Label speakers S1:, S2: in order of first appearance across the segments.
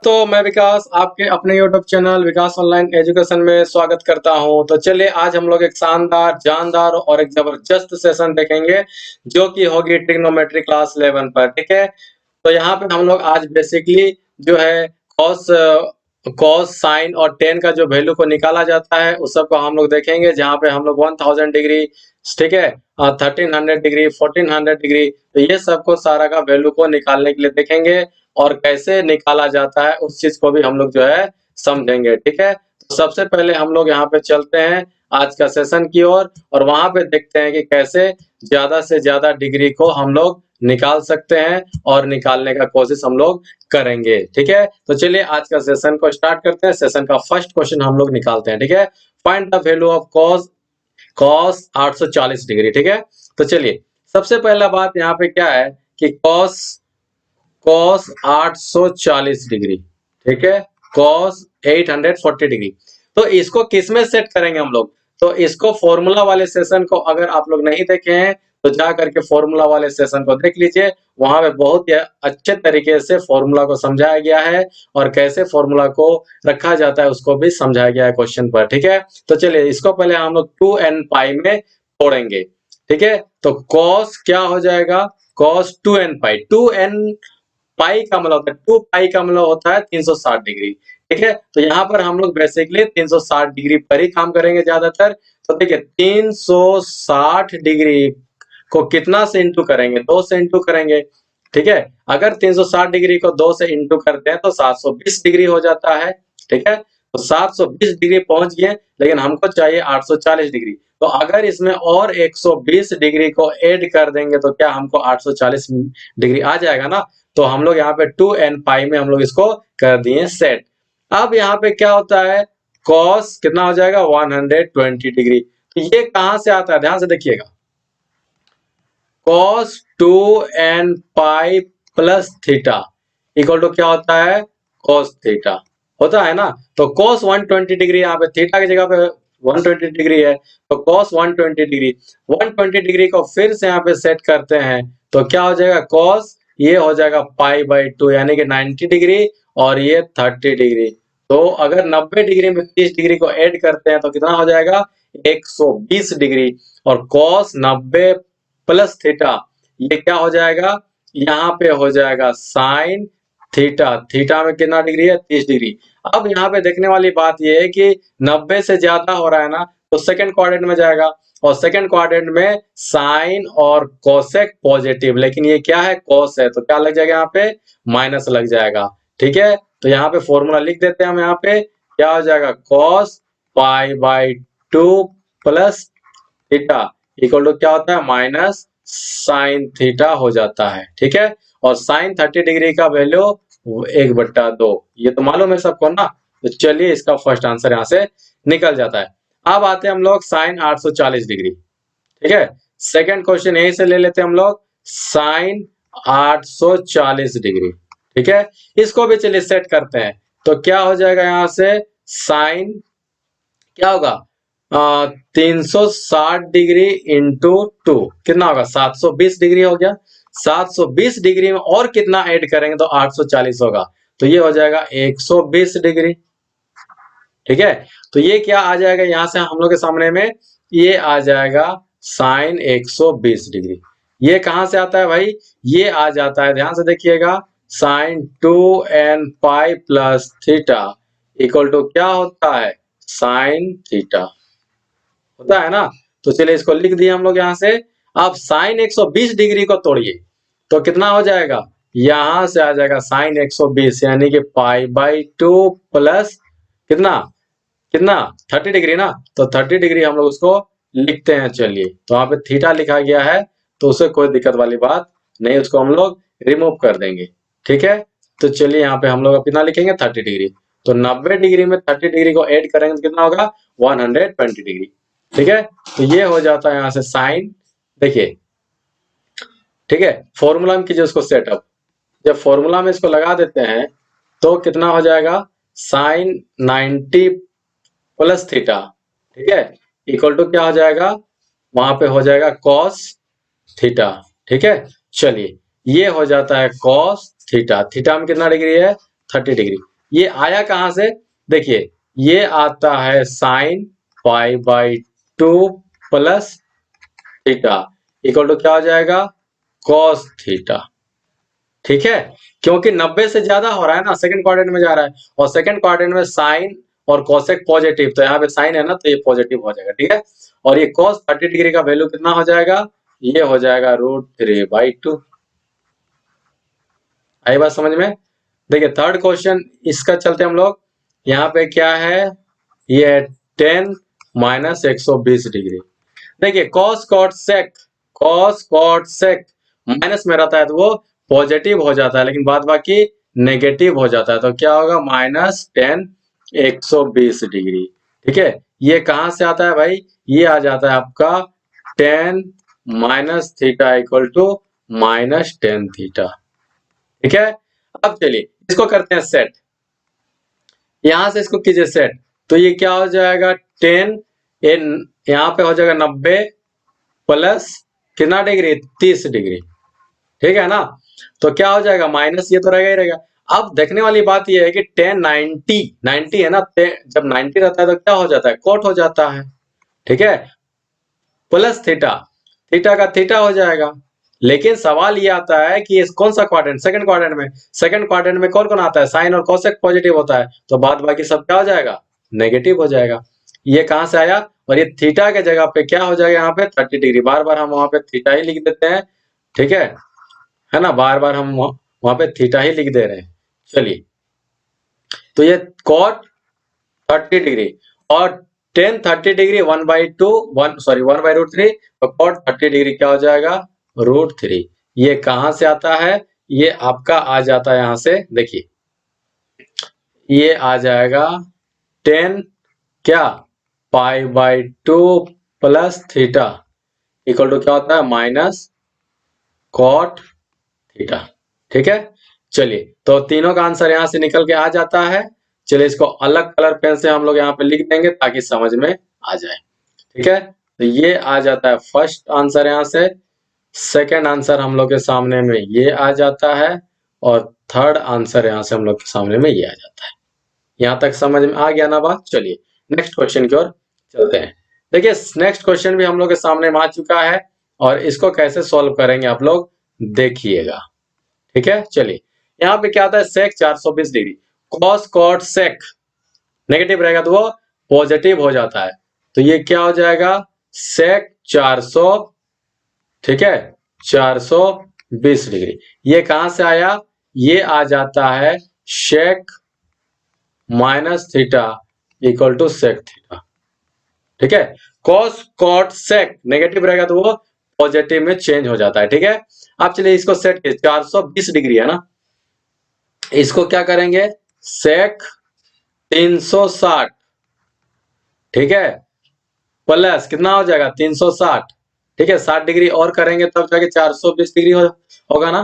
S1: तो मैं विकास आपके अपने यूट्यूब चैनल विकास ऑनलाइन एजुकेशन में स्वागत करता हूं। तो चलिए आज हम लोग एक शानदार, जानदार और एक जबरदस्त सेशन देखेंगे जो कि होगी ट्रिग्नोमेट्री क्लास 11 पर। ठीक है, तो यहाँ पे हम लोग आज बेसिकली जो है कॉस कॉस साइन और टेन का जो वैल्यू को निकाला जाता है उस सब को हम लोग देखेंगे, जहाँ पे हम लोग 1000 डिग्री, ठीक है, 1300 डिग्री, 1400 डिग्री, तो ये सबको सारा का वैल्यू को निकालने के लिए देखेंगे और कैसे निकाला जाता है उस चीज को भी हम लोग जो है समझेंगे। ठीक है, तो सबसे पहले हम लोग यहाँ पे चलते हैं आज का सेशन की ओर और वहां पे देखते हैं कि कैसे ज्यादा से ज्यादा डिग्री को हम लोग निकाल सकते हैं और निकालने का कोशिश हम लोग करेंगे। ठीक है, तो चलिए आज का सेशन को स्टार्ट करते हैं। सेशन का फर्स्ट क्वेश्चन हम लोग निकालते हैं। ठीक है, find the value of cos cos 840 degree. ठीक है, तो चलिए सबसे पहला बात यहाँ पे क्या है कि कॉस कॉस 840 डिग्री, ठीक है, कॉस 840 डिग्री, तो इसको किस में सेट करेंगे हम लोग? तो इसको फॉर्मूला वाले सेशन को अगर आप लोग नहीं देखे हैं तो जा करके फॉर्मूला वाले सेशन को देख लीजिए, वहां पे बहुत ही अच्छे तरीके से फॉर्मूला को समझाया गया है और कैसे फॉर्मूला को रखा जाता है उसको भी समझाया गया है क्वेश्चन पर। ठीक है, तो चलिए इसको पहले हम लोग 2n पाई में तोड़ेंगे। ठीक है, तो कॉस क्या हो जाएगा? कॉस 2n पाई, 2n पाई का मतलब होता है, 2 पाई का मतलब होता है 360 डिग्री। ठीक है, तो यहाँ पर हम लोग बेसिकली 360 डिग्री पर ही काम करेंगे ज्यादातर। तो देखिए 360 डिग्री को कितना से इंटू करेंगे? 2 से इंटू करेंगे। ठीक है, अगर 360 डिग्री को 2 से इंटू करते हैं तो 720 डिग्री हो जाता है। ठीक है, तो 720 डिग्री पहुंच गए, लेकिन हमको चाहिए 840 डिग्री। तो अगर इसमें और 120 डिग्री को ऐड कर देंगे तो क्या हमको 840 डिग्री आ जाएगा ना? तो हम लोग यहाँ पे 2n पाई में हम लोग इसको कर दिए सेट। अब यहाँ पे क्या होता है? कॉस कितना हो जाएगा? 120 डिग्री। तो ये कहां से आता है? ध्यान से देखिएगा, cos 2n pi plus theta equal to क्या होता है? कॉस थीटा होता है ना। तो कॉस 120 डिग्री, यहाँ पे थीटा की जगह पे 120 डिग्री है, तो कॉस 120 डिग्री, 120 डिग्री को फिर से यहाँ पे सेट करते हैं तो क्या हो जाएगा? कॉस ये हो जाएगा पाई बाई 2 यानी कि 90 डिग्री और ये 30 डिग्री। तो अगर 90 डिग्री में 30 डिग्री को ऐड करते हैं तो कितना हो जाएगा? 120 डिग्री। और कॉस 90 प्लस थीटा ये क्या हो जाएगा? यहाँ पे हो जाएगा साइन थीटा। थीटा में कितना डिग्री है? 30 डिग्री। अब यहाँ पे देखने वाली बात ये है कि 90 से ज्यादा हो रहा है ना, तो सेकंड क्वाड्रेंट में जाएगा और सेकंड क्वाड्रेंट में साइन और कोसेक पॉजिटिव, लेकिन ये क्या है? कॉस है, तो क्या लग जाएगा? यहाँ पे माइनस लग जाएगा। ठीक है, तो यहाँ पे फॉर्मूला लिख देते हैं हम। यहाँ पे क्या हो जाएगा? Cos pi by 2 plus theta equal to क्या होता है? माइनस साइन थीटा हो जाता है। ठीक है, और साइन 30 डिग्री का वैल्यू 1/2, ये तो मालूम है सबको ना। तो चलिए इसका फर्स्ट आंसर यहाँ से निकल जाता है। अब आते हैं हम लोग साइन 840 डिग्री। ठीक है, सेकंड क्वेश्चन यहीं से ले लेते हैं हम लोग, साइन 840 डिग्री। ठीक है, इसको भी चलिए सेट करते हैं तो क्या हो जाएगा? यहाँ से साइन क्या होगा? 360 डिग्री इंटू 2 कितना होगा? 720 डिग्री हो गया। 720 डिग्री में और कितना ऐड करेंगे तो 840 होगा, तो ये हो जाएगा 120 डिग्री। ठीक है, तो ये क्या आ जाएगा यहाँ से हम लोग के सामने में? ये आ जाएगा साइन 120 डिग्री। ये कहां से आता है भाई? ये आ जाता है, ध्यान से देखिएगा, sine 2n pi plus theta equal to क्या होता है? साइन थीटा होता है ना। तो चलिए इसको लिख दिए हम लोग यहाँ से। अब साइन 120 डिग्री को तोड़िए तो कितना हो जाएगा? यहां से आ जाएगा साइन 120 यानी कि पाई बाई 2 प्लस कितना कितना 30 डिग्री ना, तो 30 डिग्री हम लोग उसको लिखते हैं। चलिए तो वहां पे थीटा लिखा गया है तो उसे कोई दिक्कत वाली बात नहीं, उसको हम लोग रिमूव कर देंगे। ठीक है, तो चलिए यहाँ पे हम लोग कितना लिखेंगे? 30 डिग्री। तो 90 डिग्री में 30 डिग्री को ऐड करेंगे तो कितना होगा? 120 डिग्री। ठीक है, तो ये हो जाता है यहाँ से साइन। देखिए ठीक है, फॉर्मूला में कीजिए उसको सेटअप। जब फॉर्मूला में इसको लगा देते हैं तो कितना हो जाएगा? साइन 90 प्लस थीटा, ठीक है, इक्वल टू क्या हो जाएगा? वहां पे हो जाएगा कॉस थीटा। ठीक है, चलिए ये हो जाता है कॉस थीटा। थीटा में कितना डिग्री है? 30 डिग्री। ये आया कहां से? देखिए ये आता है sine pi by 2 plus theta equal to क्या हो जाएगा? Cos theta. ठीक है, क्योंकि 90 से ज्यादा हो रहा है ना, सेकंड क्वाड्रेंट में जा रहा है, और सेकंड क्वाड्रेंट में साइन और कोसेक पॉजिटिव, तो यहाँ पे साइन है ना, तो ये पॉजिटिव हो जाएगा। ठीक है, और ये cos 30 डिग्री का वैल्यू कितना हो जाएगा? ये हो जाएगा √3/2। आई बात समझ में? देखिए थर्ड क्वेश्चन इसका चलते हम लोग, यहाँ पे क्या है, ये 10 माइनस 120 डिग्री। देखिए cos cot sec माइनस में रहता है तो वो पॉजिटिव हो जाता है, लेकिन बाद बाकी नेगेटिव हो जाता है, तो क्या होगा? -10 120 डिग्री। ठीक है, ये कहां से आता है भाई? ये आ जाता है आपका 10 minus theta equal to -10 theta. ठीक है, अब चलिए इसको करते हैं सेट, यहां से इसको कीजिए सेट, तो ये क्या हो जाएगा? 10 यहाँ पे हो जाएगा 90 प्लस कितना डिग्री? 30 डिग्री। ठीक है ना, तो क्या हो जाएगा? माइनस ये तो रहेगा ही रहेगा। अब देखने वाली बात ये है कि 10 90 है ना, जब 90 रहता है तो क्या हो जाता है? कोट हो जाता है। ठीक है, प्लस थीटा, थीटा का थीटा हो जाएगा। लेकिन सवाल ये आता है कि इस कौन सा क्वाड्रेंट? सेकंड क्वाड्रेंट में। सेकंड क्वाड्रेंट में कौन कौन आता है? साइन और कोसेक पॉजिटिव होता है, तो बाद बाकी सब क्या हो जाएगा? नेगेटिव हो जाएगा। ये कहां से आया? और ये थीटा के जगह पे क्या हो जाएगा? यहाँ पे 30 डिग्री, बार बार हम वहां पे थीटा ही लिख देते हैं। ठीक है ना, बार बार हम वहां पे थीटा ही लिख दे रहे हैं। चलिए, तो ये कॉट 30 डिग्री और 10 30 डिग्री 1/2 1/√3, तो कॉट 30 डिग्री क्या हो जाएगा? √3। ये कहां से आता है? ये आपका आ जाता है यहां से, देखिए ये आ जाएगा 10 क्या π/2 प्लस थीटा इक्वल टू क्या होता है? Minus cot theta. ठीक है, चलिए तो तीनों का आंसर यहां से निकल के आ जाता है। चलिए इसको अलग कलर पेन से हम लोग यहाँ पे लिख देंगे ताकि समझ में आ जाए। ठीक है, तो ये आ जाता है फर्स्ट आंसर यहाँ से, सेकंड आंसर हम लोग के सामने में ये आ जाता है, और थर्ड आंसर यहाँ से हम लोग के सामने में ये आ जाता है। यहाँ तक समझ में आ गया ना बात? चलिए नेक्स्ट क्वेश्चन की ओर चलते हैं। देखिए नेक्स्ट क्वेश्चन भी हम लोग के सामने में आ चुका है, और इसको कैसे सॉल्व करेंगे आप लोग देखिएगा। ठीक है, चलिए यहाँ पे क्या आता है? Sec 420 degree, cos cot sec negative रहेगा तो वो पॉजिटिव हो जाता है, तो ये क्या हो जाएगा? सेक 400, ठीक है 420 डिग्री। ये कहां से आया? ये आ जाता है sec minus theta equal to sec theta. ठीक है, कॉस कॉट सेक नेगेटिव रहेगा तो वो पॉजिटिव में चेंज हो जाता है। ठीक है, अब चलिए इसको सेट कीजिए, 420 डिग्री है ना, इसको क्या करेंगे? सेक 360, ठीक है प्लस कितना हो जाएगा? 360। ठीक है, 60 डिग्री और करेंगे तब जाके 420 डिग्री होगा ना।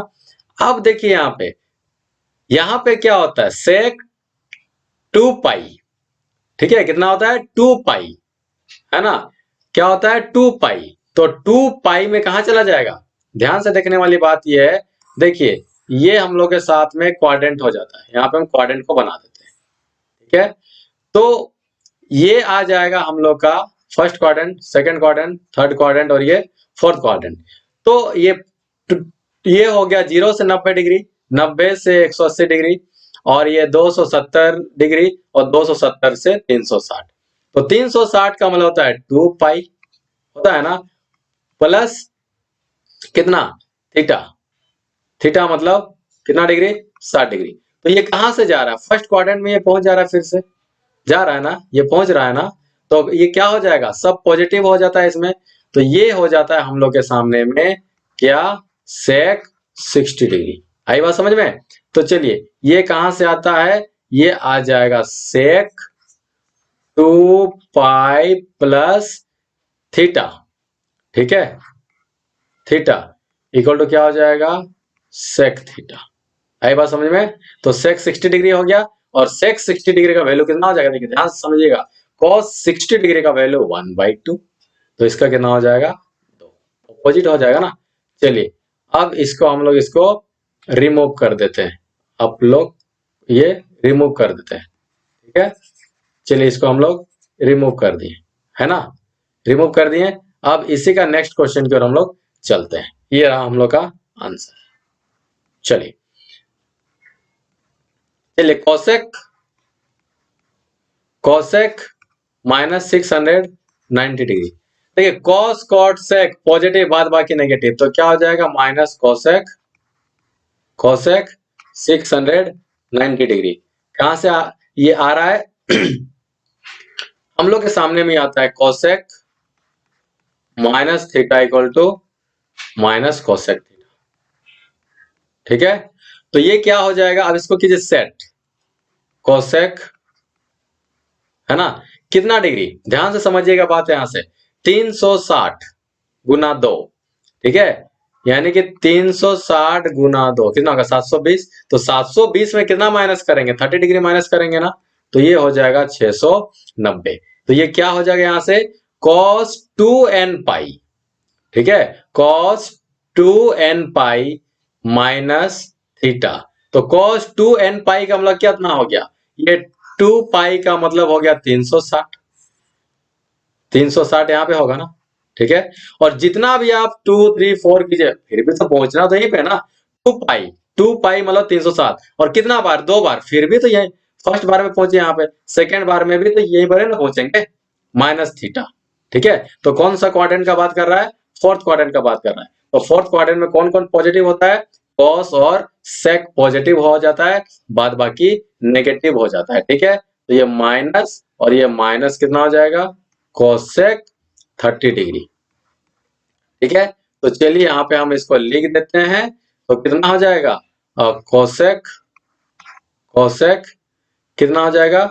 S1: अब देखिए यहाँ पे क्या होता है? सेक 2 पाई, ठीक है कितना होता है? 2 पाई, है ना, क्या होता है? 2 पाई, तो 2 पाई में कहा चला जाएगा? ध्यान से देखने वाली बात यह है, देखिए ये हम लोग के साथ में क्वाड्रेंट हो जाता है, यहाँ पे हम क्वाड्रेंट को बना देते हैं। ठीक है, तो ये आ जाएगा हम लोग का first quadrant, second quadrant, third quadrant और ये फोर्थ क्वाड्रेंट। तो ये हो गया 0 से 90 डिग्री, 90 से 180 डिग्री, और ये 270 डिग्री, और 270 से 360। तो 360 का मतलब होता है 2 पाई, होता है ना, प्लस कितना? थीटा, थीटा मतलब कितना डिग्री? 60 डिग्री। तो ये कहां से जा रहा है? फर्स्ट क्वाड्रेंट में ये पहुंच जा रहा है, फिर से जा रहा है ना, ये पहुंच रहा है ना, तो ये क्या हो जाएगा? सब पॉजिटिव हो जाता है इसमें, तो ये हो जाता है हम लोग के सामने में क्या? सेक 60 डिग्री। आई बात समझ में? तो चलिए ये कहां से आता है? ये आ जाएगा सेक 2 पाई प्लस थीटा, ठीक है थीटा इक्वल टू क्या हो जाएगा? Sec theta. आई बात समझ में? तो सेक 60 डिग्री हो गया, और सेक 60 डिग्री का वैल्यू कितना हो जाएगा? देखिए ध्यान से समझिएगा, cos 60 डिग्री का वैल्यू 1/2, तो इसका कितना हो जाएगा? 2, अपोजिट हो जाएगा ना। चलिए अब इसको हम लोग इसको रिमूव कर देते हैं, आप लोग ये रिमूव कर देते हैं, ठीक है। चलिए इसको हम लोग रिमूव कर दिए, है ना, रिमूव कर दिए। अब इसी का नेक्स्ट क्वेश्चन की ओर हम लोग चलते हैं। ये रहा हम लोग का आंसर। चलिए चलिए कोसेक कोसेक -690 डिग्री। देखिए कॉस कॉट सेक पॉजिटिव बाद बाकी नेगेटिव, तो क्या हो जाएगा माइनस कोसेक कोसेक 690 डिग्री। कहां से ये आ रहा है हम लोग के सामने में आता है cosec minus theta equal to minus cosec theta, ठीक है। तो ये क्या हो जाएगा, अब इसको कीजिए सेट, कोसेक है ना, कितना डिग्री, ध्यान से समझिएगा बात यहां से, 360 गुना 2, ठीक है, यानी कि 360 गुना 2 कितना होगा 720। तो 720 में कितना माइनस करेंगे, 30 डिग्री माइनस करेंगे ना, तो ये हो जाएगा 690। तो ये क्या हो जाएगा यहां से cos 2n पाई, ठीक है, cos 2n pi minus theta. तो cos 2n पाई का मतलब कितना हो गया, ये 2 पाई का मतलब हो गया 360, 360 यहाँ पे होगा ना, ठीक है। और जितना भी आप 2 3 4 कीजिए फिर भी तो पहुंचना तो यहीं पे ना, 2 पाई मतलब 360, और कितना बार, 2 बार, फिर भी तो यही फर्स्ट बार में पहुंचे यहाँ पे, सेकेंड बार में भी तो यही बार ना पहुंचेंगे, माइनस थीटा, ठीक है। तो कौन सा क्वाड्रेंट का बात कर रहा है, फोर्थ क्वाड्रेंट का बात कर रहा है। तो फोर्थ क्वाड्रेंट में कौन कौन पॉजिटिव होता है, कॉस और सेक पॉजिटिव हो जाता है, बाद बाकी नेगेटिव हो जाता है, ठीक है। तो ये माइनस और ये माइनस कितना हो जाएगा कोसेक 30 डिग्री, ठीक है। तो चलिए यहाँ पे हम इसको लिख देते हैं, तो कितना हो जाएगा कोसेक कोसेक कितना हो जाएगा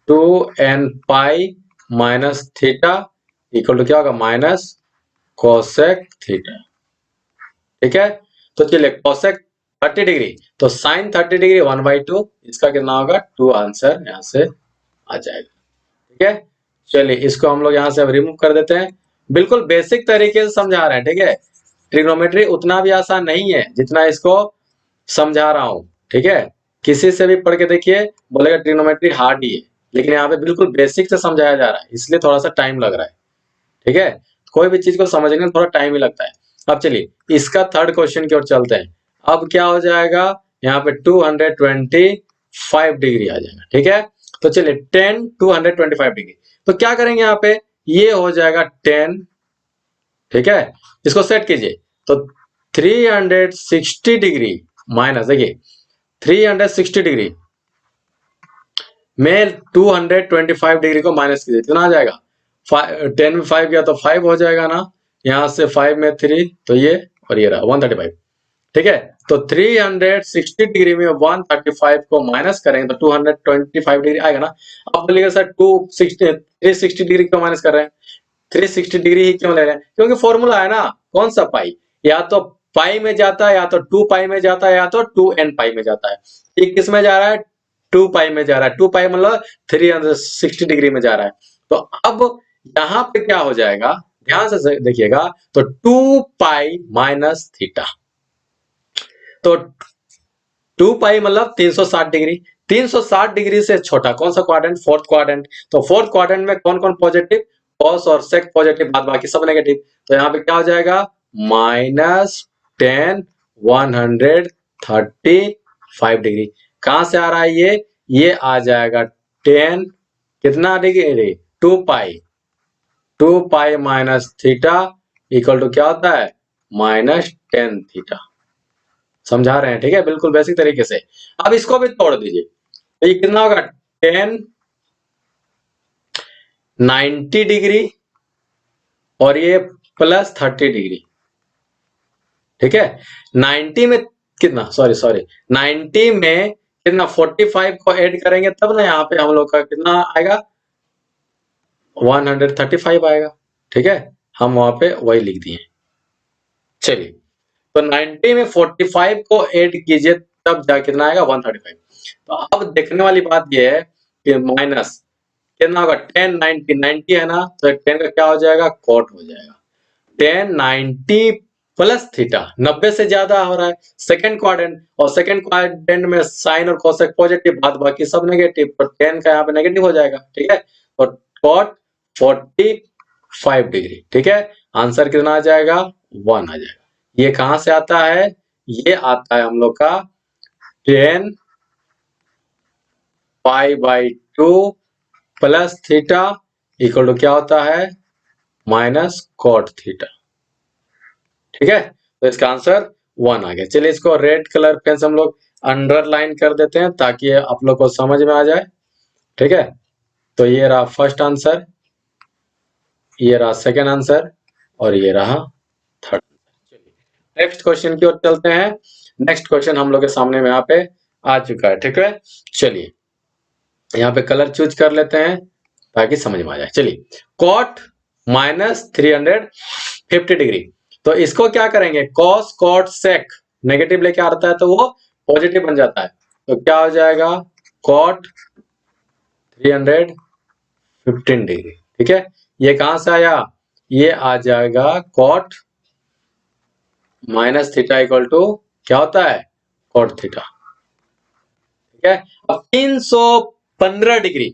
S1: 2n pi minus theta equal to क्या होगा माइनस कोसेक थीटा, ठीक है। तो चलिए कोसेक 30 डिग्री, तो साइन 30 डिग्री 1/2, इसका कितना होगा 2 आंसर यहाँ से आ जाएगा, ठीक है। चलिए इसको हम लोग यहाँ से अब रिमूव कर देते हैं, बिल्कुल बेसिक तरीके से समझा रहे हैं, ठीक है। ट्रिग्नोमेट्री उतना भी आसान नहीं है जितना इसको समझा रहा हूं, ठीक है। किसी से भी पढ़ के देखिए बोलेगा ट्रिग्नोमेट्री हार्ड ही है, लेकिन यहाँ पे बिल्कुल बेसिक से समझाया जा रहा है, इसलिए थोड़ा सा टाइम लग रहा है, ठीक है। कोई भी चीज को समझने में थोड़ा टाइम ही लगता है। अब चलिए इसका थर्ड क्वेश्चन की ओर चलते हैं। अब क्या हो जाएगा यहाँ पे 225 डिग्री आ जाएगा, ठीक है। तो चलिए 10 225 डिग्री, तो क्या करेंगे यहाँ पे, ये हो जाएगा 10, ठीक है। इसको सेट कीजिए, तो 360 डिग्री माइनस, देखिए 360 डिग्री में 225 डिग्री को माइनस कीजिए, कितना आ जाएगा 10 में 5 गया तो 5 हो जाएगा ना, यहां से 5 में 3 तो ये, और ये रहा 135, ठीक है। तो 360 डिग्री में 135 को माइनस करेंगे तो 225 डिग्री आएगा ना। अब बोलिएगा सर 360 डिग्री क्यों माइनस कर रहे हैं, 360 डिग्री ही क्यों ले रहे हैं, क्योंकि फॉर्मूला है ना, कौन सा पाई, या तो पाई में जाता है, या तो 2 पाई में जाता है, या तो 2n पाई में जाता है। ये किस में जा रहा है, 2 पाई में जा रहा है, 2 पाई मतलब 360 डिग्री में जा रहा है। तो अब यहाँ पे क्या हो जाएगा, ध्यान से देखिएगा, तो 2 पाई माइनस थीटा, तो 2 पाई मतलब 360 डिग्री, 360 डिग्री से छोटा कौन सा क्वाड्रेंट, फोर्थ क्वाड्रेंट। तो फोर्थ क्वाड्रेंट में कौन कौन पॉजिटिव, कॉस और सेक पॉजिटिव, बाद बाकी सब नेगेटिव। तो यहाँ पे क्या हो जाएगा -10 135 डिग्री। कहां से आ रहा है ये आ जाएगा 10 कितना degree 2 pi minus theta equal to क्या होता है -10 थीटा। समझा रहे हैं, ठीक है, बिल्कुल बेसिक तरीके से। अब इसको भी तोड़ दीजिए, तो ये कितना होगा 10 90 डिग्री और ये प्लस 30 डिग्री, ठीक है। 90 में कितना, सॉरी 90 में कितना 45 को ऐड करेंगे तब ना यहाँ पे हम लोग का कितना आएगा 135 आएगा, ठीक है। हम वहां पे वही लिख दिए। चलिए तो 90 में 45 को ऐड कीजिए तब जा कितना आएगा 135। तो अब देखने वाली बात यह है कि माइनस कितना होगा 10 90 90 है ना, तो 10 का क्या हो जाएगा कॉट हो जाएगा, 10 90 प्लस थीटा, 90 से ज्यादा हो रहा है सेकंड क्वाड्रेंट, और सेकंड क्वाड्रेंट में साइन और कोसेक पॉजिटिव, बाद बाकी सब नेगेटिव, तो tan का यहाँ पे नेगेटिव हो जाएगा, ठीक है। और cot 45 डिग्री, ठीक है। आंसर कितना आ जाएगा? 1 आ जाएगा। ये कहां से आता है? ये आता है हम लोग का tan pi by 2 plus theta equal to क्या होता है? माइनस कॉट थीटा, ठीक है। तो इसका आंसर 1 आ गया। चलिए इसको रेड कलर पेन से हम लोग अंडरलाइन कर देते हैं ताकि आप लोग को समझ में आ जाए, ठीक है। तो ये रहा फर्स्ट आंसर, ये रहा सेकंड आंसर, और ये रहा थर्ड। चलिए नेक्स्ट क्वेश्चन की ओर चलते हैं। नेक्स्ट क्वेश्चन हम लोग के सामने में यहाँ पे आ चुका है, ठीक है। चलिए यहाँ पे कलर चूज कर लेते हैं ताकि समझ में आ जाए। चलिए कॉट माइनस 350 डिग्री, तो इसको क्या करेंगे? कॉस कॉट सेक, नेगेटिव लेके आता है तो वो पॉजिटिव बन जाता है, तो क्या हो जाएगा? कॉट 315 डिग्री, ठीक है। ये कहां से आया? ये आ जाएगा cot minus theta equal to क्या होता है? कॉट थीटा, ठीक है। अब 315 डिग्री,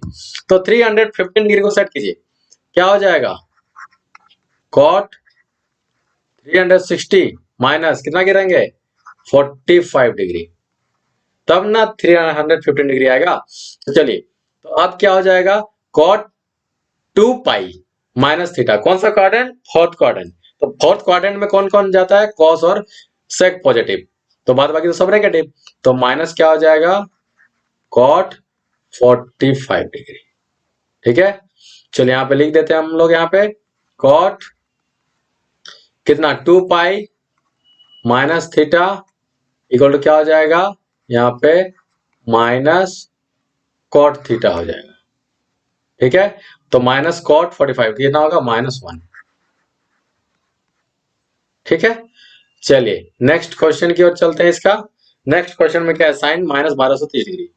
S1: तो 315 डिग्री को सेट कीजिए, क्या हो जाएगा? कॉट 360 माइनस कितना गिरेंगे? 45 डिग्री, तब ना 315 डिग्री आएगा। तो चलिए, तो अब क्या हो जाएगा? कॉट 2 पाई माइनस थीटा, कौन सा क्वाड्रेंट? Fourth quadrant. तो फोर्थ क्वाड्रेंट में कौन कौन जाता है? कॉस और सेक पॉजिटिव, तो बाद बाकी तो सब नेगेटिव, तो माइनस क्या हो जाएगा? कॉट 45 डिग्री, ठीक है। चलिए यहाँ पे लिख देते हैं हम लोग, यहाँ पे कॉट कितना? 2 pi minus theta equal to क्या हो जाएगा? यहाँ पे माइनस कॉट थीटा हो जाएगा, ठीक है। तो माइनस कॉट 45 कितना होगा? -1, ठीक है। चलिए नेक्स्ट क्वेश्चन की ओर चलते हैं। इसका नेक्स्ट क्वेश्चन में क्या है? साइन माइनस 1230 डिग्री,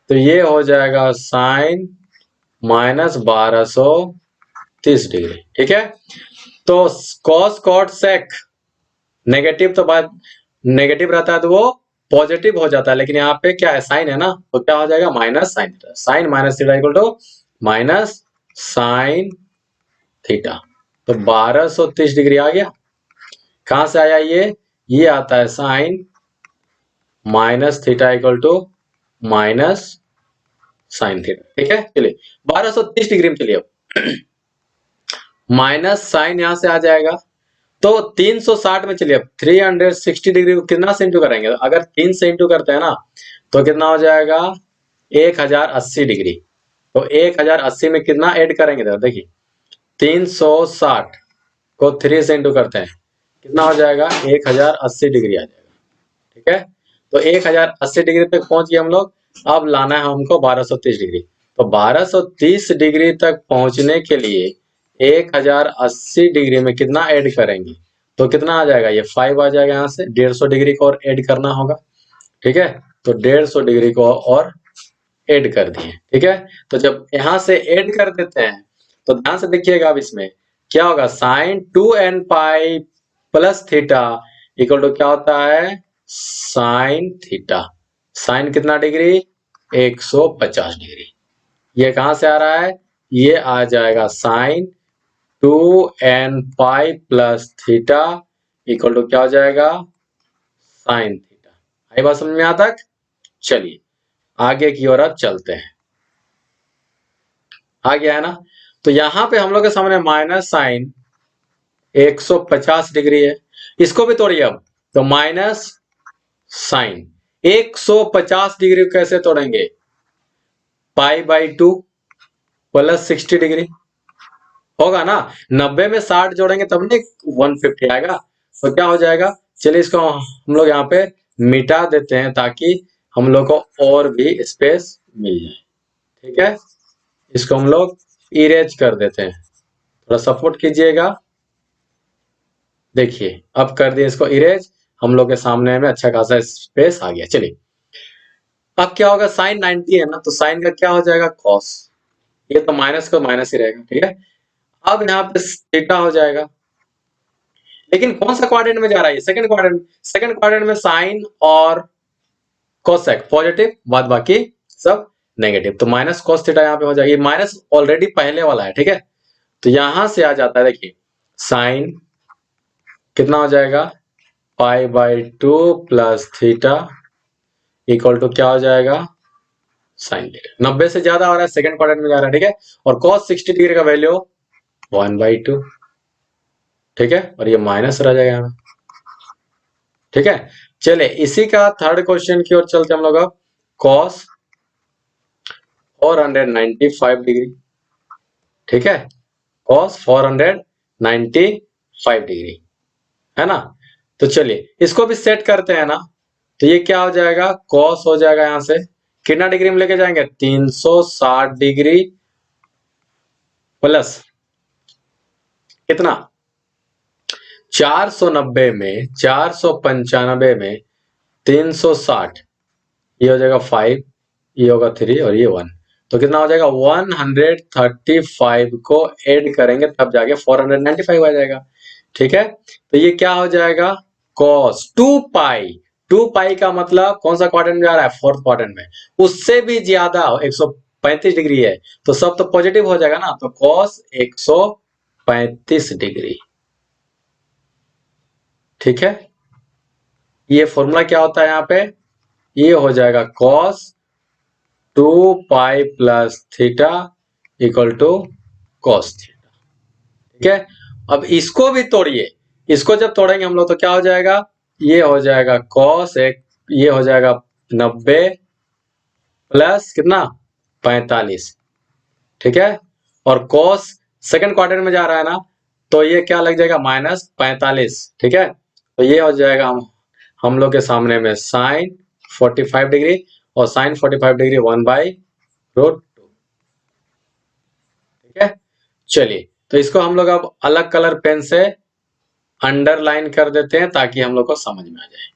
S1: तो ये हो जाएगा साइन माइनस 1230 डिग्री, ठीक है। तो कॉस कॉट सेक नेगेटिव, तो बात नेगेटिव रहता है तो वो पॉजिटिव हो जाता है, लेकिन यहाँ पे क्या है? साइन है ना, तो क्या हो जाएगा? Minus sine theta, sine minus theta equal to minus sine theta, तो 1230 डिग्री आ गया। कहां से आया ये आता है sine minus theta equal to minus sine theta, ठीक है। चलिए 1230 डिग्री में, चलिए अब माइनस साइन यहां से आ जाएगा, तो 360 में चलिए अब 360 डिग्री को कितना से इंटू करेंगे? अगर 3 से इंटू करते हैं ना तो कितना हो जाएगा? 1080 डिग्री। तो 1080 में कितना ऐड करेंगे? देखिए 360 को 3 से इंटू करते हैं, कितना हो जाएगा? 1080 डिग्री आ जाएगा, ठीक है। तो 1080 डिग्री तक पहुंच गए हम लोग। अब लाना है हमको 1230 डिग्री, तो 1230 डिग्री तक पहुंचने के लिए 1080 डिग्री में कितना ऐड करेंगे? तो कितना आ जाएगा? ये 5 आ जाएगा, यहाँ से 150 डिग्री को और ऐड करना होगा, ठीक है। तो 150 डिग्री को और ऐड कर दिए, ठीक है। तो जब यहां से ऐड कर देते हैं तो ध्यान से देखिएगा, अब इसमें क्या होगा? Sine 2n pi plus theta equal to क्या होता है? Sine theta. साइन कितना डिग्री? 150 डिग्री। ये कहां से आ रहा है? ये आ जाएगा sine 2n pi plus theta equal to क्या हो जाएगा? Sine theta. आई बात समझ में यहाँ तक? चलिए आगे की ओर अब चलते हैं। आ गया है ना? तो यहां पे हम लोग के सामने माइनस साइन 150 डिग्री है, इसको भी तोड़िए अब, तो माइनस साइन 150 डिग्री कैसे तोड़ेंगे? पाई बाई 2 प्लस 60 डिग्री होगा ना, 90 में 60 जोड़ेंगे तब नहीं 150 आएगा, तो क्या हो जाएगा? चलिए इसको हम लोग यहाँ पे मिटा देते हैं ताकि हम लोग को और भी स्पेस मिल जाए, ठीक है। इसको हम लोग इरेज कर देते हैं, थोड़ा सपोर्ट कीजिएगा। देखिए अब कर दिए इसको इरेज, हम लोग के सामने में अच्छा खासा स्पेस आ गया। चलिए अब क्या होगा? साइन 90 है ना, तो साइन का क्या हो जाएगा? कॉस, ये तो माइनस का माइनस ही रहेगा, ठीक है। अब यहाँ पे थीटा हो जाएगा, लेकिन कौन सा क्वाड्रेंट में जा रहा है? Second quadrant. सेकंड क्वाड्रेंट में साइन और कोसेक पॉजिटिव, बाद बाकी सब नेगेटिव। तो माइनस कॉस थीटा यहाँ पे हो जाएगी, माइनस ऑलरेडी पहले वाला है, ठीक है। तो यहां से आ जाता है, देखिए साइन कितना हो जाएगा, pi by 2 plus theta equal to क्या हो जाएगा, साइन थीटा। 90 से ज्यादा हो रहा है, सेकंड क्वाड्रेंट में जा रहा है, ठीक है। और कॉस 60 डिग्री का वैल्यू 1/2, ठीक है। और ये माइनस रह जाएगा यहाँ, ठीक है। चले इसी का थर्ड क्वेश्चन की ओर चलते हम लोग अब। कॉस 495 डिग्री, ठीक है। कॉस 495 डिग्री, है ना। तो चलिए इसको भी सेट करते हैं ना। तो ये क्या हो जाएगा, कॉस हो जाएगा यहां से कितना डिग्री में लेके जाएंगे, 360 डिग्री प्लस कितना, 490 में 495 में 360, ये हो जाएगा 5, ये होगा 3 और ये 1। तो कितना हो जाएगा, 135 को ऐड करेंगे तब जाके 495 आ जाएगा, ठीक है। तो ये क्या हो जाएगा, cos 2 पाई। 2 पाई का मतलब कौन सा क्वाड्रेंट में जा रहा है, फोर्थ क्वाड्रेंट में। उससे भी ज्यादा 135 डिग्री है, तो सब तो पॉजिटिव हो जाएगा ना। तो cos 135 डिग्री, ठीक है। ये फॉर्मूला क्या होता है यहाँ पे, ये हो जाएगा cos 2 pi plus theta equal to cos थीटा, ठीक है। अब इसको भी तोड़िए, इसको जब तोड़ेंगे हम लोग तो क्या हो जाएगा, ये हो जाएगा cos एक, ये हो जाएगा 90 प्लस कितना 45, ठीक है। और cos सेकंड क्वार्टर में जा रहा है ना, तो ये क्या लग जाएगा, -45, ठीक है। तो ये हो जाएगा हम लोग के सामने में साइन 45 डिग्री, और साइन 45 डिग्री 1/√2, ठीक है। चलिए तो इसको हम लोग अब अलग कलर पेन से अंडरलाइन कर देते हैं ताकि हम लोग को समझ में आ जाए,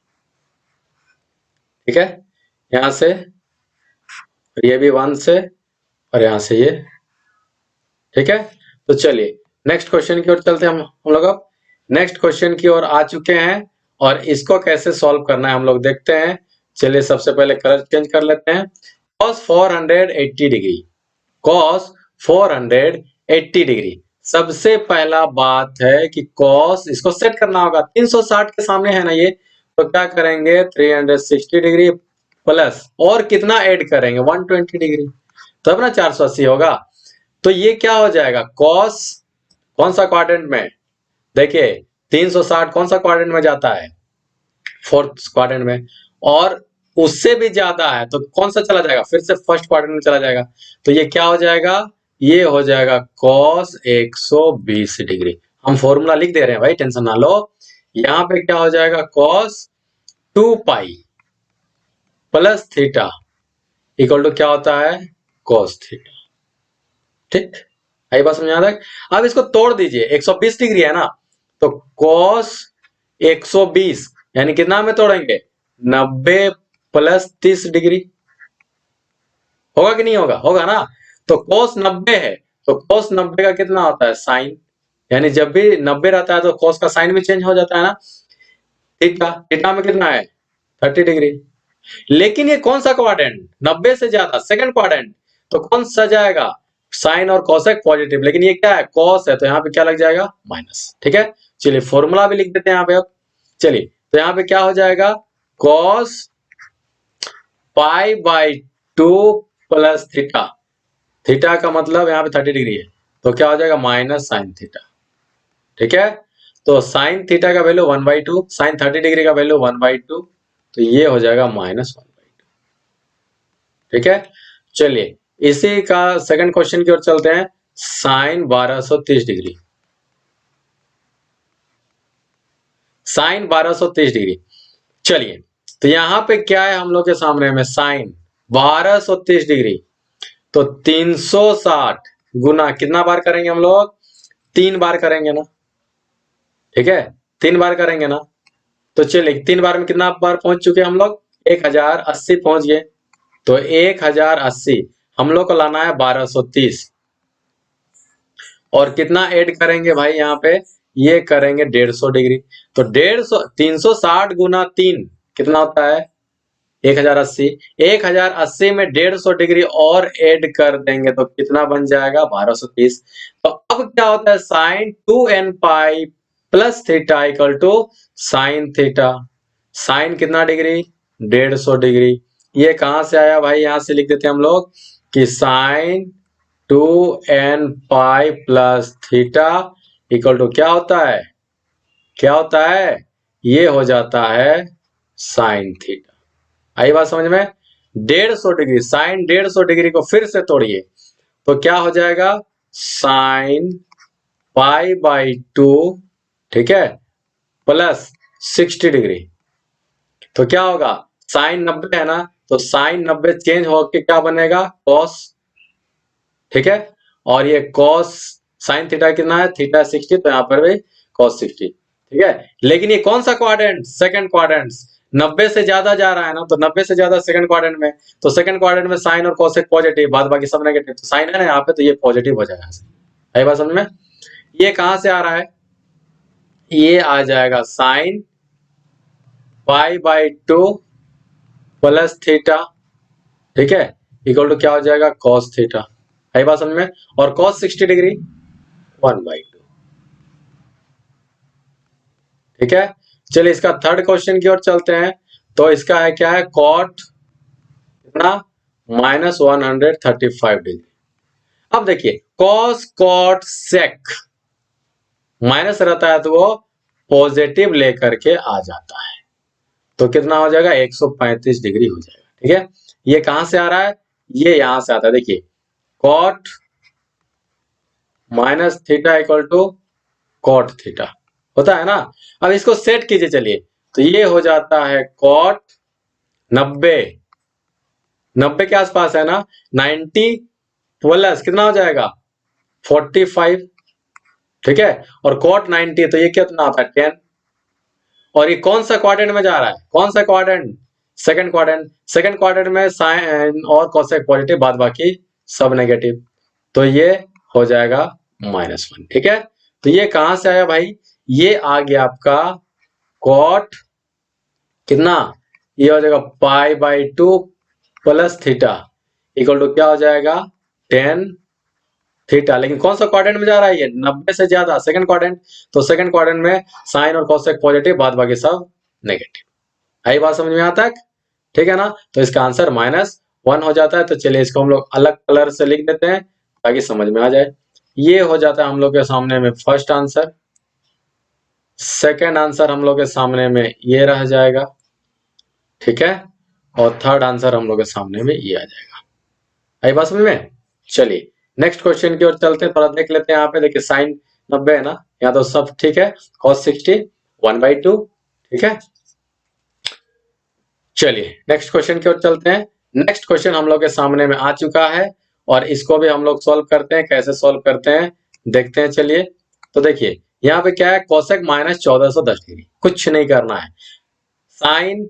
S1: ठीक है। यहां से ये भी 1 से, और यहां से ये, ठीक है। तो चलिए नेक्स्ट क्वेश्चन की ओर चलते हैं हम लोग अब नेक्स्ट क्वेश्चन की ओर आ चुके हैं, और इसको कैसे सॉल्व करना है हम लोग देखते हैं। चलिए सबसे पहले कलर चेंज कर लेते हैं। cos 480 degree, cos 480 degree. सबसे पहला बात है कि cos इसको सेट करना होगा, 360 के सामने है ना ये, तो क्या करेंगे 360 डिग्री प्लस और कितना ऐड करेंगे 120 डिग्री, तब ना 480 होगा। तो ये क्या हो जाएगा, cos कौन सा क्वाड्रेंट में, देखिए 360 कौन सा क्वाड्रेंट में जाता है, फोर्थ क्वाड्रेंट में, और उससे भी ज्यादा है तो कौन सा चला जाएगा, फिर से फर्स्ट क्वाड्रेंट में चला जाएगा। तो ये क्या हो जाएगा, ये हो जाएगा cos 120 डिग्री। हम फॉर्मूला लिख दे रहे हैं भाई, टेंशन ना लो। यहाँ पे क्या हो जाएगा, cos 2 pi plus theta equal to क्या होता है, cos थीटा, ठीक। आई बात समझ आ रहा है। अब इसको तोड़ दीजिए, 120 डिग्री है ना, तो cos 120 यानी कितना में तोड़ेंगे, 90 प्लस 30 डिग्री, होगा कि नहीं होगा, होगा ना। तो cos 90 है, तो cos 90 का कितना होता है, साइन, यानी जब भी 90 रहता है तो cos का साइन भी चेंज हो जाता है ना। थीटा, थीटा में कितना है 30 डिग्री। लेकिन ये कौन सा क्वाड्रेंट, 90 से ज्यादा सेकंड क्वाड्रेंट, तो कौन सा जाएगा, साइन और कोसेक पॉजिटिव, लेकिन ये क्या है कॉस है, तो यहाँ पे क्या लग जाएगा, माइनस, ठीक है। चलिए फॉर्मूला भी लिख देते हैं यहाँ पे अब। चलिए तो यहाँ पे क्या हो जाएगा, cos pi by 2 plus theta, theta का मतलब यहाँ पे 30 डिग्री है, तो क्या हो जाएगा माइनस साइन थीटा, ठीक है। तो साइन थीटा का वैल्यू 1/2, साइन 30 डिग्री का वैल्यू 1/2, तो ये हो जाएगा -1/2, ठीक है। चलिए इसी का सेकंड क्वेश्चन की ओर चलते हैं। Sine 1230 degree, sine 1230 degree. चलिए तो यहां पे क्या है हम लोग के सामने में, साइन 1230 डिग्री, तो 360 गुना कितना बार करेंगे हम लोग, 3 बार करेंगे ना, ठीक है। 3 बार करेंगे ना, तो चलिए 3 बार में कितना बार पहुंच चुके हम लोग, 1080 पहुंच गए। तो 1080 हम लोग को लाना है 1230, और कितना ऐड करेंगे भाई यहाँ पे, ये करेंगे 150 डिग्री। तो 360 गुना 3 कितना होता है? 1080। 1080 में 150 डिग्री और ऐड कर देंगे तो कितना बन जाएगा? 1230। तो अब क्या होता है? Sine 2n pi plus theta equal to sine theta. Sine कितना डिग्री? 150 डिग्री। ये कहां से आया भाई? यहां से लिख देते हैं हम लोग कि sine 2n pi plus theta equal to क्या होता है? क्या होता है? ये हो जाता है साइन थीटा। आई बात समझ में? 150 डिग्री, साइन 150 डिग्री को फिर से तोड़िए तो क्या हो जाएगा? साइन पाई बाई 2, ठीक है, प्लस 60 डिग्री। तो क्या होगा? साइन 90 है ना, तो साइन 90 चेंज होकर क्या बनेगा? कॉस, ठीक है। और ये कॉस साइन थीटा कितना है? थीटा 60, तो यहाँ पर भी कॉस 60, ठीक है। लेकिन ये कौन सा क्वाड्रेंट? Second quadrant. 90 से ज्यादा जा रहा है ना, तो 90 से ज्यादा सेकंड क्वाड्रेंट में, तो सेकंड क्वाड्रेंट में साइन और कॉसेक पॉजिटिव, बाद बाकी सब नेगेटिव। तो साइन है ना यहाँ पे, तो ये पॉजिटिव हो जाएगा। आई बात समझ में? ये कहां से आ रहा है? ये आ जाएगा sign pi by 2 plus theta, ठीक है, इक्वल टू क्या हो जाएगा? Cos theta. आई बात समझ में? और कॉस 60 डिग्री 1/2, ठीक है। चलिए इसका थर्ड क्वेश्चन की ओर चलते हैं। तो इसका है क्या है? कॉट कितना? -135 डिग्री। अब देखिए कॉस कॉट सेक माइनस रहता है तो वो पॉजिटिव लेकर के आ जाता है, तो कितना हो जाएगा? 135 डिग्री हो जाएगा, ठीक है। ये कहां से आ रहा है? ये यहां से आता है। देखिए cot minus theta equal to cot theta होता है ना। अब इसको सेट कीजिए, चलिए, तो ये हो जाता है कॉट 90, 90 के आसपास है ना, 90 प्लस कितना हो जाएगा? 45, ठीक है। और कॉट 90, तो ये कितना आता है? 10। और ये कौन सा क्वाड्रेंट में जा रहा है? कौन सा quadrant? Second quadrant. Second quadrant में साइन और कॉसेक पॉजिटिव, बाद बाकी सब नेगेटिव, तो ये हो जाएगा -1, ठीक है। तो ये कहां से आया भाई? ये आ गया आपका कॉट कितना? ये हो जाएगा pi by 2 plus theta equal to क्या हो जाएगा? 10 थीटा। लेकिन कौन सा क्वाड्रेंट में जा रहा है? ये 90 से ज्यादा, सेकंड क्वाड्रेंट। तो सेकंड क्वाड्रेंट में साइन और कॉसेक पॉजिटिव, बाद बाकी सब नेगेटिव। आई बात समझ में? यहां तक ठीक है ना। तो इसका आंसर -1 हो जाता है। तो चलिए इसको हम लोग अलग कलर से लिख देते हैं ताकि समझ में आ जाए। ये हो जाता है हम लोग के सामने में फर्स्ट आंसर। सेकंड आंसर हम लोग के सामने में ये रह जाएगा, ठीक है। और थर्ड आंसर हम लोग के सामने में ये आ जाएगा। आई बात समझ में? चलिए नेक्स्ट क्वेश्चन की ओर चलते हैं, थोड़ा देख लेते हैं। यहाँ पे देखिए साइन 90 है ना, यहाँ तो सब ठीक है। कॉस 60 1/2, ठीक है। चलिए नेक्स्ट क्वेश्चन की ओर चलते हैं। नेक्स्ट क्वेश्चन हम लोग के सामने में आ चुका है और इसको भी हम लोग सॉल्व करते हैं। कैसे सॉल्व करते हैं देखते हैं, चलिए। तो देखिए यहाँ पे क्या है? कोसेक -1410 डिग्री, कुछ नहीं करना है। Sine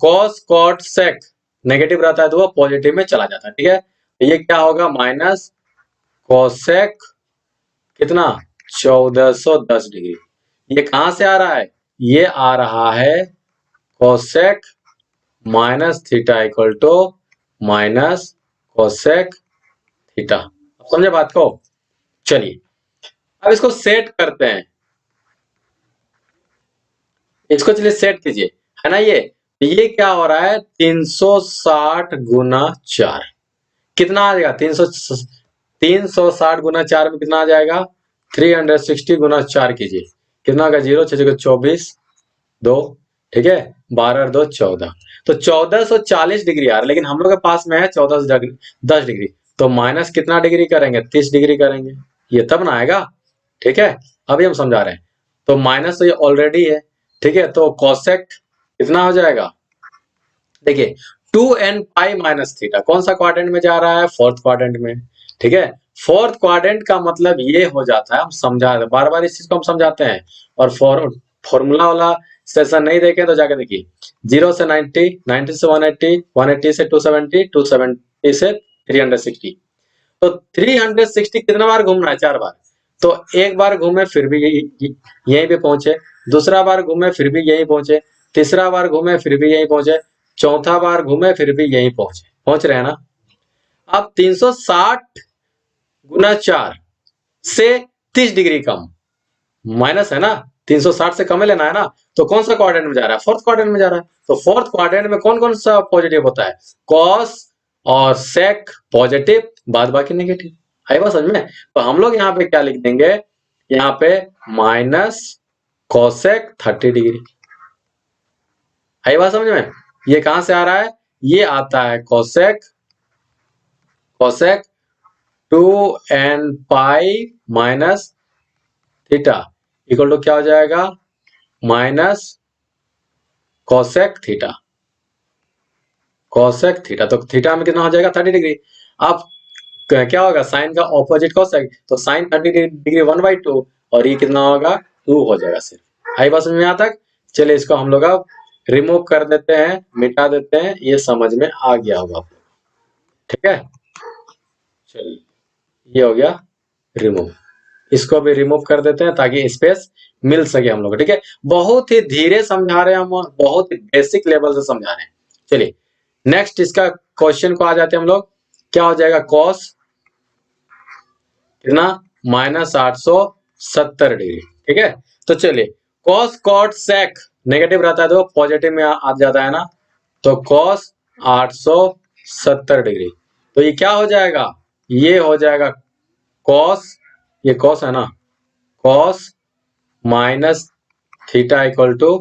S1: cos cot sec negative रहता है तो वो पॉजिटिव में चला जाता है, ठीक है। तो ये क्या होगा? माइनस कोसेक कितना? 1410 डिग्री। ये कहां से आ रहा है? ये आ रहा है cosec minus theta equal to minus cosec theta. समझे बात को? चलिए अब इसको सेट करते हैं। इसको चलिए सेट कीजिए, है ना। ये क्या हो रहा है? 360 गुना 4 कितना आ जाएगा? 360 गुना 4 में कितना आ जाएगा? 360 गुना 4 कीजिए, कितना होगा? 0 6 24 2, ठीक है, 12 और 2 14। तो 1440 डिग्री आ रहा है, लेकिन हम लोग के पास में है 1410 डिग्री। तो माइनस कितना डिग्री करेंगे? 30 डिग्री करेंगे, ये तब ना आएगा, ठीक है। अभी हम समझा रहे हैं। तो माइनस तो ये ऑलरेडी है, ठीक है। तो कोसेक कितना हो जाएगा? देखिए 2n पाई माइनस थीटा कौन सा क्वाड्रेंट में जा रहा है? फोर्थ क्वाड्रेंट में, ठीक है। फोर्थ क्वाड्रेंट का मतलब ये हो जाता है, हम समझा रहे बार बार इस चीज को हम समझाते हैं। और फॉर्मूला वाला सेशन नहीं देखे तो जाकर देखिए। 0 से 90, 90 से 180, 180 से 270, 270 से 360। तो 360 कितना बार घूमना है? 4 बार। तो एक बार घूमे फिर भी यहीं पे पहुंचे, दूसरा बार घूमे फिर भी यहीं पहुंचे, तीसरा बार घूमे फिर भी यहीं पहुंचे, चौथा बार घूमे फिर भी यहीं पहुंचे, पहुंच रहे हैं ना। अब 360 गुना 4 से 30 डिग्री कम, माइनस है ना, 360 से कम लेना है ना, तो कौन सा क्वाड्रेंट में जा रहा है, फोर्थ क्वाड्रेंट में जा रहा है। तो फोर्थ क्वाड्रेंट में कौन कौन सा पॉजिटिव होता है, कॉस और सेक पॉजिटिव, बाद बाकी नेगेटिव। आई बात समझ में। तो हम लोग यहाँ पे क्या लिख देंगे, यहाँ पे माइनस कॉसेक 30 डिग्री। आई बात समझ में। ये कहां से आ रहा है, ये आता है cosec, cosec 2n pi minus theta equal to क्या हो जाएगा, minus cosec theta, cosec theta. तो थीटा में कितना हो जाएगा 30 डिग्री। अब क्या होगा, साइन का ऑपोजिट कॉसेक, तो साइन 30 डिग्री 1/2 और ये कितना होगा 2 हो जाएगा सिर्फ। आई बात समझ में यहाँ तक। चलिए इसको हम लोग अब रिमूव कर देते हैं, मिटा देते हैं, ये समझ में आ गया होगा, ठीक है। चलिए ये हो गया रिमूव, इसको भी रिमूव कर देते हैं ताकि स्पेस मिल सके हम लोग, ठीक है। बहुत ही धीरे समझा रहे हैं हम, बहुत ही बेसिक लेवल से समझा रहे हैं। चलिए नेक्स्ट इसका क्वेश्चन को आ जाते हैं हम लोग। क्या हो जाएगा, कॉस कितना, माइनस 870 डिग्री, ठीक है। तो चलिए कॉस कॉट सेक नेगेटिव रहता है तो पॉजिटिव में आ जाता है ना, तो कॉस 870 डिग्री, तो ये क्या हो जाएगा, ये हो जाएगा कॉस, ये कॉस है ना, cos minus theta equal to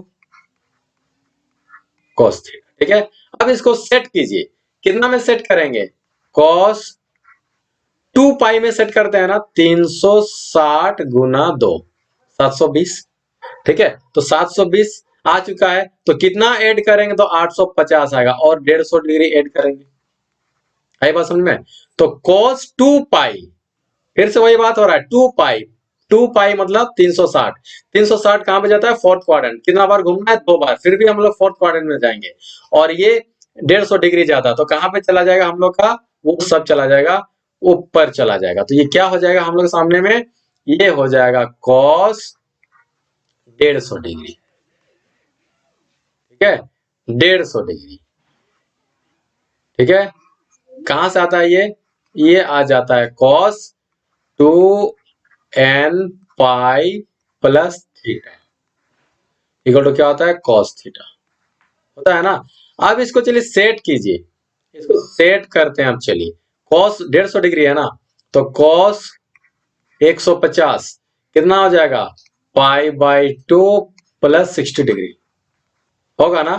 S1: cos theta, ठीक है। अब इसको सेट कीजिए, कितना में सेट करेंगे, कॉस 2 पाई में सेट करते हैं ना, 360 गुना 2 720, ठीक है। तो 720 आ चुका है, तो कितना ऐड करेंगे, तो 850 आएगा और 150 डिग्री ऐड करेंगे। आई बात समझ में। तो cos 2 पाई, फिर से वही बात हो रहा है, 2 पाई, 2 पाई मतलब 360, 360 कहां पे जाता है, फोर्थ क्वाड्रेंट। कितना बार घूमना है, 2 बार, फिर भी हम लोग फोर्थ क्वाड्रेंट में जाएंगे। और ये 150 डिग्री जाता है तो कहां पे चला जाएगा हम लोग का, वो सब चला जाएगा ऊपर चला जाएगा। तो ये क्या हो जाएगा हम लोग सामने में, ये हो जाएगा cos 150 डिग्री, ठीक है, 150 डिग्री, ठीक है। कहां से आता है ये आ जाता है cos 2n pi plus theta equal to क्या होता है, cos थीटा, होता है ना। अब इसको चलिए सेट कीजिए, इसको सेट करते हैं। अब चलिए cos 150 डिग्री है ना, तो cos 150 कितना हो जाएगा, पाई/2 प्लस 60 डिग्री होगा ना।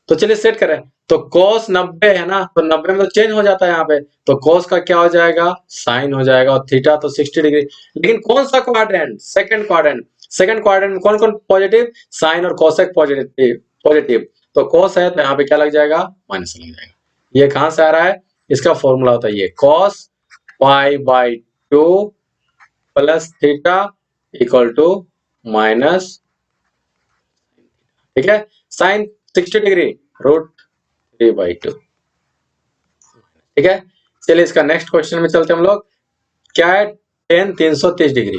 S1: तो चलिए सेट करें, तो cos 90 है ना, तो 90 में तो चेंज हो जाता है यहाँ पे, तो cos का क्या हो जाएगा, साइन हो जाएगा, और थीटा तो 60 डिग्री। लेकिन कौन सा quadrant, second quadrant, second quadrant में कौन कौन पॉजिटिव, साइन और कोसेक पॉजिटिव, पॉजिटिव। तो cos है तो यहाँ पे क्या लग जाएगा, माइनस लग जाएगा। ये कहां से आ रहा है, इसका फॉर्मूला होता है ये cos पाई/2 plus theta equal to minus, ठीक है, साइन 60 डिग्री √3/2, ठीक है। चलिए इसका नेक्स्ट क्वेश्चन में चलते हम लोग। क्या है, tan 330 डिग्री,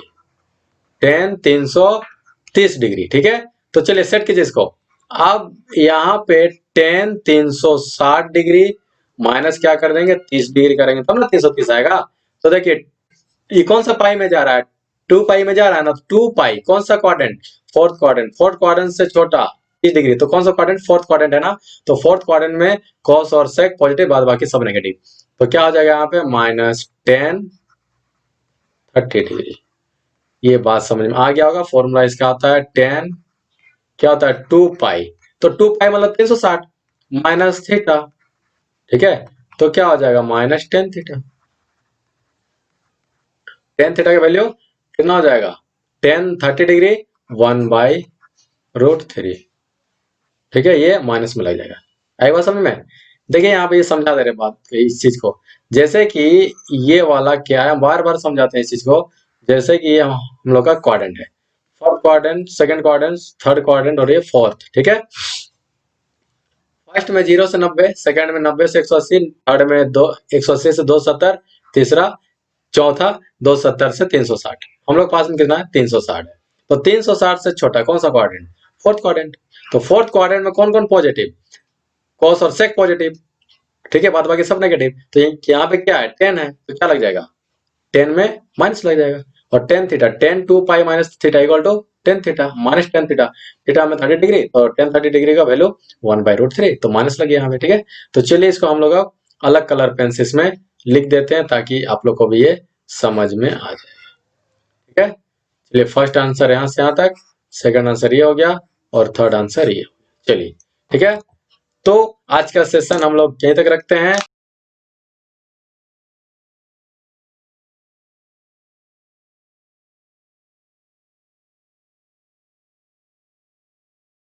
S1: tan 330 डिग्री, ठीक है। तो चलिए सेट कीजिए इसको। अब यहाँ पे tan 360 डिग्री माइनस क्या कर देंगे, 30 डिग्री करेंगे तब ना 330 आएगा। तो देखिए ये कौन सा पाई में जा रहा है, 2 पाई में जा रहा है ना, 2 पाई कौन सा quadrant, fourth quadrant, fourth quadrant से छोटा 30 डिग्री, तो कौन सा क्वाड्रेंट, फोर्थ क्वाड्रेंट है ना। तो फोर्थ क्वाड्रेंट में cos और sec पॉजिटिव, बाद बाकी सब नेगेटिव। तो क्या हो जाएगा यहाँ पे, -tan 30 डिग्री। ये बात समझ में आ गया होगा। फॉर्मूला इसका आता है tan, क्या होता है 2 पाई, तो 2 पाई मतलब 360 माइनस थीटा, ठीक है। तो क्या हो जाएगा, -tan थीटा, tan थीटा की वैल्यू कितना हो जाएगा, tan 30 डिग्री 1/√3, ठीक है। ये माइनस में लग जाएगा। आई बात समझ में। देखिए यहाँ पे ये समझा दे रहे बात इस चीज को, जैसे कि ये वाला क्या है, बार बार समझाते हैं इस चीज को। जैसे कि ये हम लोग का क्वाड्रेंट है, fourth quadrant, second quadrant, third quadrant और ये फोर्थ, ठीक है। फर्स्ट में 0 से 90, सेकंड में 90 से 180, थर्ड में 180 से 270, तीसरा चौथा 270 से 360, हम लोग पास में कितना है 360 है। तो 360 से छोटा कौन सा क्वाड्रेंट, फोर्थ क्वाड्रेंट। तो फोर्थ क्वाड्रेंट में कौन कौन पॉजिटिव, कॉस और सेक पॉजिटिव, ठीक है, बाद बाकी सब नेगेटिव। तो यहाँ पे क्या है 10 है, तो क्या लग जाएगा 10 में माइनस लग जाएगा। और tan theta, tan 2 pi minus theta equal to tan theta minus tan theta, theta में 30 डिग्री, तो टेन 30 डिग्री का वैल्यू 1/√3, तो माइनस लगे यहाँ पे, ठीक है। तो चलिए इसको हम लोग अलग कलर पेन से इसमें लिख देते हैं ताकि आप लोग को भी ये समझ में आ जाए, ठीक है। चलिए फर्स्ट आंसर यहाँ से यहाँ तक, सेकंड आंसर ये हो गया और थर्ड आंसर ये हो गया। चलिए ठीक है, तो आज का सेशन हम लोग यहीं तक रखते हैं।